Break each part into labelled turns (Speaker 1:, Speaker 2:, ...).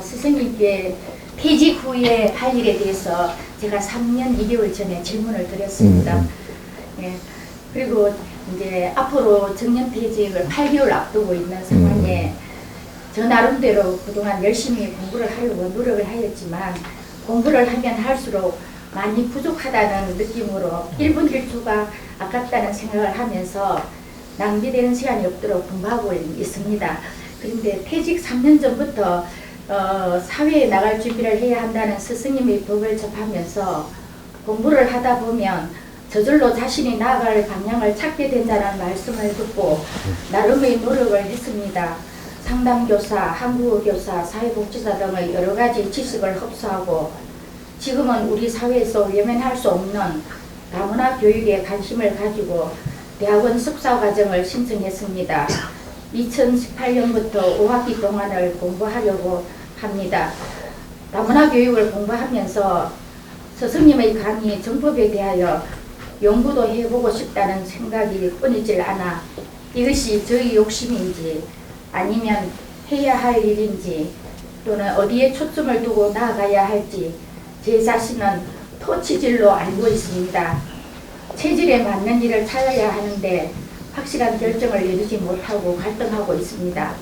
Speaker 1: 스승님께 퇴직 후에 할 일에 대해서 제가 3년 2개월 전에 질문을 드렸습니다. 예, 그리고 이제 앞으로 정년퇴직을 8개월 앞두고 있는 상황에 저 나름대로 그동안 열심히 공부를 하려고 노력을 하였지만 공부를 하면 할수록 많이 부족하다는 느낌으로 1분 1초가 아깝다는 생각을 하면서 낭비되는 시간이 없도록 공부하고 있습니다. 그런데 퇴직 3년 전부터 사회에 나갈 준비를 해야 한다는 스승님의 법을 접하면서 공부를 하다 보면 저절로 자신이 나아갈 방향을 찾게 된다는 말씀을 듣고 나름의 노력을 했습니다. 상담교사, 한국어교사, 사회복지사 등의 여러 가지 지식을 흡수하고 지금은 우리 사회에서 외면할 수 없는 다문화 교육에 관심을 가지고 대학원 석사과정을 신청했습니다. 2018년부터 5학기 동안을 공부하려고 합니다. 다문화 교육을 공부하면서 스승님의 강의 정법에 대하여 연구도 해보고 싶다는 생각이 끊이질 않아 이것이 저의 욕심인지 아니면 해야 할 일인지 또는 어디에 초점을 두고 나아가야 할지 제 자신은 토치질로 알고 있습니다. 체질에 맞는 일을 찾아야 하는데 확실한 결정을 내리지 못하고 갈등하고 있습니다.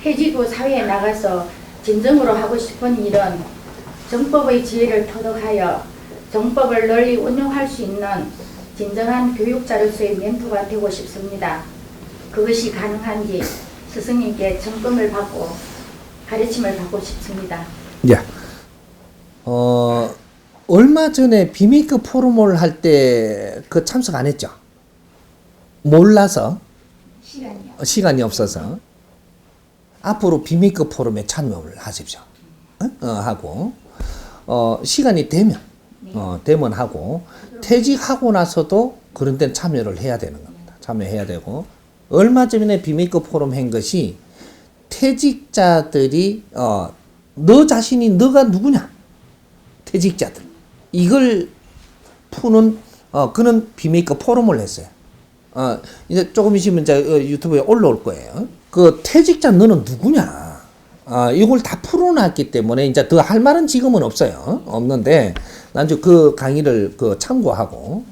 Speaker 1: 퇴직 후 사회에 나가서 진정으로 하고 싶은 일은 정법의 지혜를 터득하여 정법을 널리 운용할 수 있는 진정한 교육자로서의 멘토가 되고 싶습니다. 그것이 가능한지 스승님께 점검을 받고 가르침을 받고 싶습니다.
Speaker 2: 예. 얼마 전에 비밀급 포럼을 할 때 그 참석 안 했죠? 몰라서? 시간이 없어서. 앞으로 비밀급 포럼에 참여를 하십시오. 하고, 시간이 되면, 되면 하고, 퇴직하고 나서도 그런 데는 참여를 해야 되는 겁니다. 참여해야 되고, 얼마 전에 비밀급 포럼 한 것이 퇴직자들이, 너 자신이 너가 누구냐? 퇴직자들. 이걸 푸는, 그런 비밀급 포럼을 했어요. 이제 조금 있으면 이제 유튜브에 올라올 거예요. 그 퇴직자 너는 누구냐? 이걸 다 풀어놨기 때문에 이제 더 할 말은 지금은 없어요. 없는데, 나중에 그 강의를 참고하고,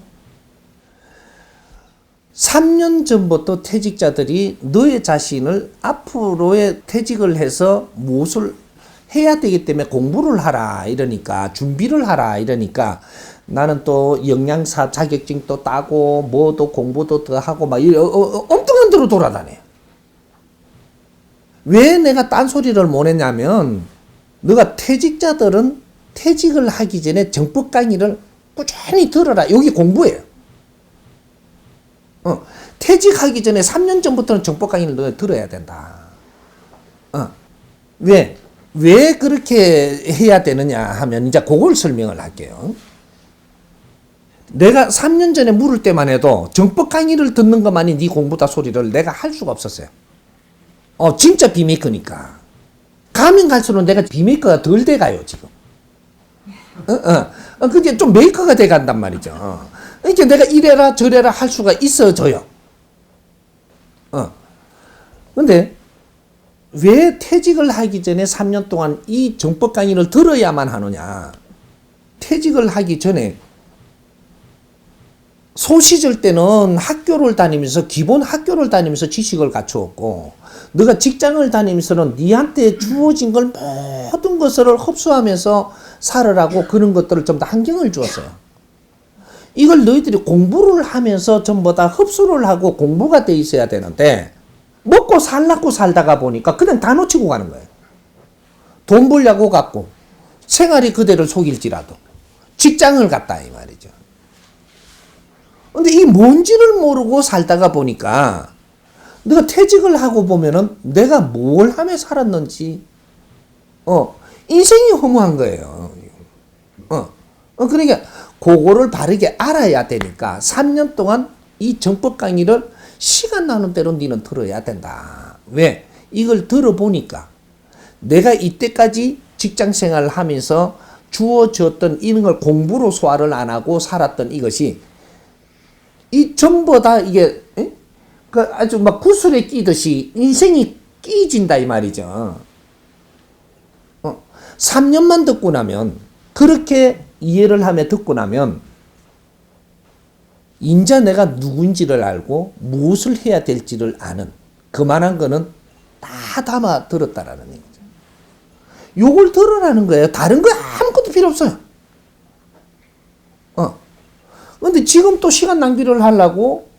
Speaker 2: 3년 전부터 퇴직자들이 너의 자신을 앞으로의 퇴직을 해서 무엇을 해야 되기 때문에 공부를 하라 이러니까 준비를 하라 이러니까 나는 또 영양사 자격증도 따고 뭐도 공부도 더 하고 막 엉뚱한 데로 돌아다녀요. 왜 내가 딴소리를 못 했냐면 너가 퇴직자들은 퇴직을 하기 전에 정법 강의를 꾸준히 들어라. 여기 공부예요. 퇴직하기 전에 3년 전부터는 정법 강의를 너가 들어야 된다. 왜 그렇게 해야 되느냐 하면 이제 그걸 설명을 할게요. 내가 3년 전에 물을 때만 해도 정법 강의를 듣는 것만이 네 공부다 소리를 내가 할 수가 없었어요. 진짜 비메이커니까. 가면 갈수록 내가 비메이커가 덜 돼가요, 지금. 그게 좀 메이커가 돼간단 말이죠. 이렇게 내가 이래라 저래라 할 수가 있어져요. 근데 왜 퇴직을 하기 전에 3년 동안 이 정법 강의를 들어야만 하느냐. 퇴직을 하기 전에 소시절 때는 학교를 다니면서 기본 학교를 다니면서 지식을 갖추었고 너가 직장을 다니면서는 니한테 주어진 걸 모든 것을 흡수하면서 살으라고 그런 것들을 좀 더 환경을 주었어요. 이걸 너희들이 공부를 하면서 전부 다 흡수를 하고 공부가 돼 있어야 되는데 먹고 살라고 살다가 보니까 그냥 다 놓치고 가는 거예요. 돈 벌려고 갔고 생활이 그대로 속일지라도 직장을 갔다 이 말이죠. 근데 이 뭔지를 모르고 살다가 보니까 내가 퇴직을 하고 보면은 내가 뭘 하며 살았는지 인생이 허무한 거예요. 그러니까 그거를 바르게 알아야 되니까 3년 동안 이 정법 강의를 시간 나는 대로 니는 들어야 된다. 왜? 이걸 들어보니까 내가 이때까지 직장 생활을 하면서 주어졌던 이런 걸 공부로 소화를 안 하고 살았던 이것이 이 전부 다 이게 아주 막 구슬에 끼듯이 인생이 끼진다 이 말이죠. 3년만 듣고 나면, 그렇게 이해를 하며 듣고 나면 인자 내가 누군지를 알고 무엇을 해야 될지를 아는 그만한 거는 다 담아 들었다라는 얘기죠. 요걸 들으라는 거예요. 다른 거 아무것도 필요 없어요. 근데 지금 또 시간 낭비를 하려고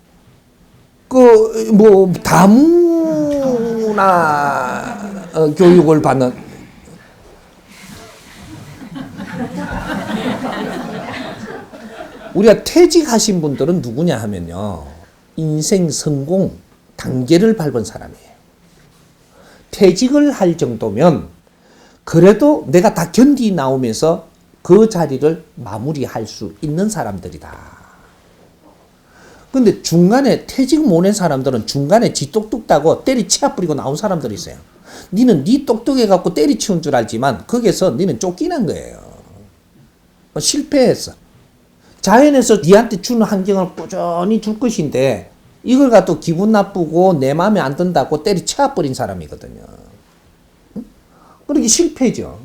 Speaker 2: 다문화 교육을 받는 우리가 퇴직하신 분들은 누구냐 하면요. 인생 성공 단계를 밟은 사람이에요. 퇴직을 할 정도면 그래도 내가 다 견디 나오면서 그 자리를 마무리할 수 있는 사람들이다. 근데 중간에 퇴직 못한 사람들은 중간에 지 똑똑다고 때리치아 뿌리고 나온 사람들이 있어요. 니는 니 똑똑해갖고 때리치운 줄 알지만 거기서 니는 쫓기는 거예요. 실패했어. 자연에서 니한테 주는 환경을 꾸준히 줄 것인데 이걸 갖고 기분 나쁘고 내 마음에 안 든다고 때리치아 뿌린 사람이거든요. 그러기 실패죠.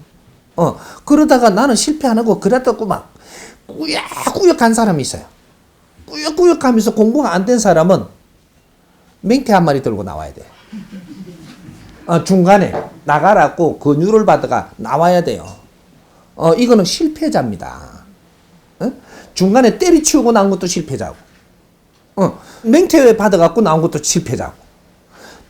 Speaker 2: 그러다가 나는 실패 안 하고 그랬다고 막 꾸역꾸역 간 사람이 있어요. 꾸역꾸역 하면서 공부가 안 된 사람은 맹태 한 마리 들고 나와야 돼. 중간에 나가라고 권유를 받아가 나와야 돼요. 이거는 실패자입니다. 중간에 때리치우고 나온 것도 실패자고, 맹태 받아갖고 나온 것도 실패자고,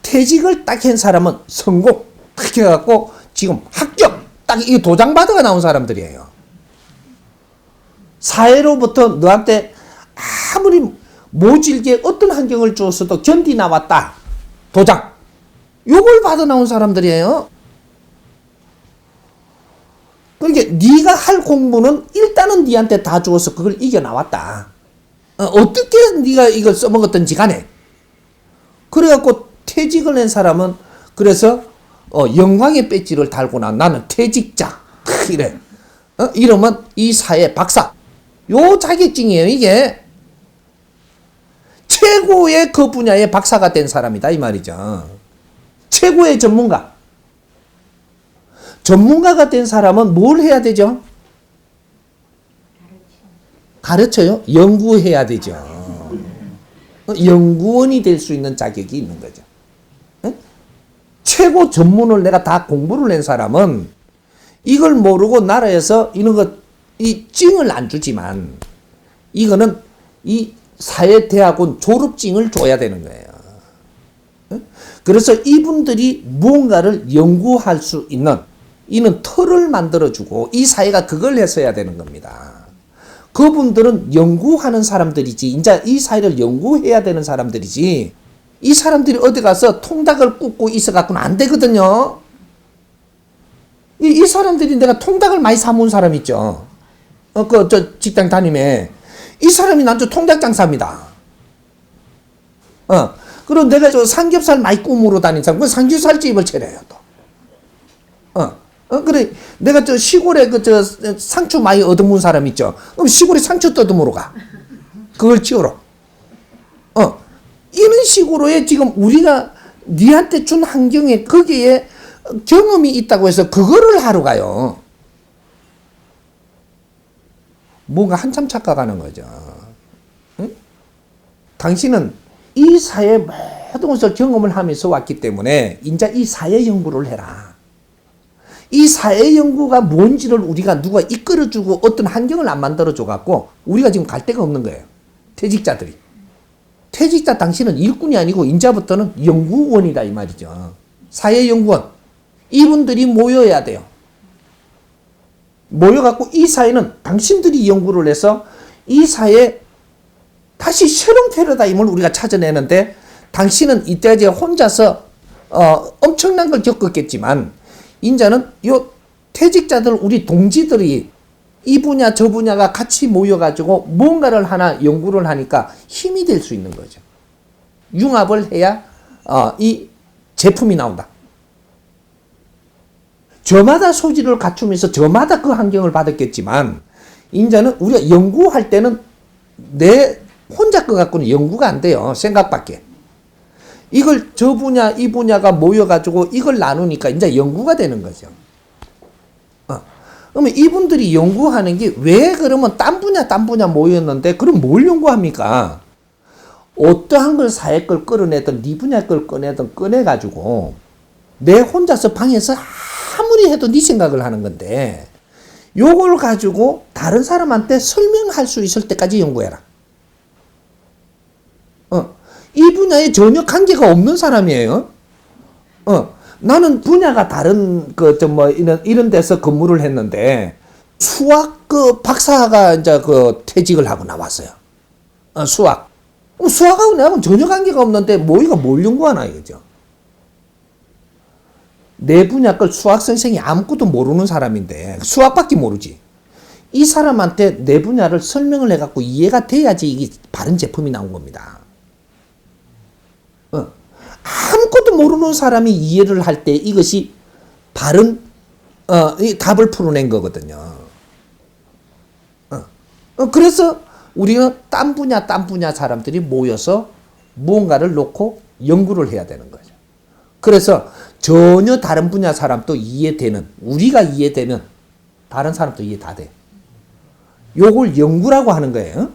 Speaker 2: 퇴직을 딱 한 사람은 성공 딱 해갖고 지금 합격 딱 이 도장 받아가 나온 사람들이에요. 사회로부터 너한테 아무리 모질게 어떤 환경을 주었어도 견디 나왔다 도장 요걸 받아 나온 사람들이에요. 그러니까 네가 할 공부는 일단은 네한테 다 주어서 그걸 이겨 나왔다. 어떻게 네가 이걸 써먹었든지 간에. 그래갖고 퇴직을 한 사람은 그래서 영광의 배지를 달고 나는 퇴직자 이래. 이러면 이 사회 박사. 요 자격증이에요 이게. 최고의 그 분야의 박사가 된 사람이다 이 말이죠. 최고의 전문가. 전문가가 된 사람은 뭘 해야 되죠? 가르쳐요? 연구해야 되죠. 연구원이 될 수 있는 자격이 있는 거죠. 최고 전문을 내가 다 공부를 한 사람은 이걸 모르고 나라에서 이 증을 안 주지만 이거는 이 사회대학원 졸업증을 줘야 되는 거예요. 그래서 이분들이 무언가를 연구할 수 있는 이는 틀을 만들어주고 이 사회가 그걸 했어야 되는 겁니다. 그분들은 연구하는 사람들이지 이제 이 사회를 연구해야 되는 사람들이지 이 사람들이 어디 가서 통닭을 굽고 있어갖고는 안 되거든요. 이 사람들이 내가 통닭을 많이 사모은 사람 있죠. 저 직장 다니면 이 사람이 난저 통닭 장사입니다. 그리고 내가 저 삼겹살 많이 꿈으로 다닌 사람, 그 삼겹살집을 차려요, 또. 그래, 내가 저 시골에 저 상추 많이 얻어먹은 사람 있죠. 그럼 시골에 상추 뜯어먹으러 가. 그걸 지으러. 이런 식으로의 지금 우리가 니한테 준 환경에 거기에 경험이 있다고 해서 그거를 하러 가요. 뭔가 한참 착각하는 거죠. 응? 당신은 이 사회 모든 것을 경험을 하면서 왔기 때문에 이제 이 사회 연구를 해라. 이 사회 연구가 뭔지를 우리가 누가 이끌어주고 어떤 환경을 안 만들어줘갖고 우리가 지금 갈 데가 없는 거예요. 퇴직자들이. 퇴직자 당신은 일꾼이 아니고 이제부터는 연구원이다 이 말이죠. 사회연구원. 이분들이 모여야 돼요. 모여갖고 이 사회는 당신들이 연구를 해서 이 사회에 다시 새로운 패러다임을 우리가 찾아내는데 당신은 이때까지 혼자서 엄청난 걸 겪었겠지만 이제는 요 퇴직자들 우리 동지들이 이 분야 저 분야가 같이 모여가지고 뭔가를 하나 연구를 하니까 힘이 될 수 있는 거죠. 융합을 해야 이 제품이 나온다. 저마다 소질을 갖추면서 저마다 그 환경을 받았겠지만 이제는 우리가 연구할 때는 내 혼자 거 갖고는 연구가 안 돼요. 생각밖에. 이걸 저 분야 이 분야가 모여가지고 이걸 나누니까 이제 연구가 되는 거죠. 그러면 이분들이 연구하는 게 왜 그러면 딴 분야 모였는데 그럼 뭘 연구합니까? 어떠한 걸 사회 걸 끌어내든 네 분야 걸 꺼내든 꺼내가지고 내 혼자서 방에서 아무리 해도 네 생각을 하는 건데 요걸 가지고 다른 사람한테 설명할 수 있을 때까지 연구해라. 이 분야에 전혀 관계가 없는 사람이에요. 나는 분야가 다른 이런 데서 근무를 했는데 수학 박사가 이제 퇴직을 하고 나왔어요. 수학. 수학하고 나하고는 전혀 관계가 없는데 모의가 뭘 연구하나 이거죠. 내 분야 걸 수학 선생이 아무것도 모르는 사람인데 수학밖에 모르지. 이 사람한테 내 분야를 설명을 해갖고 이해가 돼야지 이게 바른 제품이 나온 겁니다. 아무것도 모르는 사람이 이해를 할 때 이것이 바른 이 답을 풀어낸 거거든요. 그래서 우리는 딴 분야 사람들이 모여서 무언가를 놓고 연구를 해야 되는 거죠. 그래서 전혀 다른 분야 사람도 이해되는, 우리가 이해되면 다른 사람도 이해 다 돼. 요걸 연구라고 하는 거예요.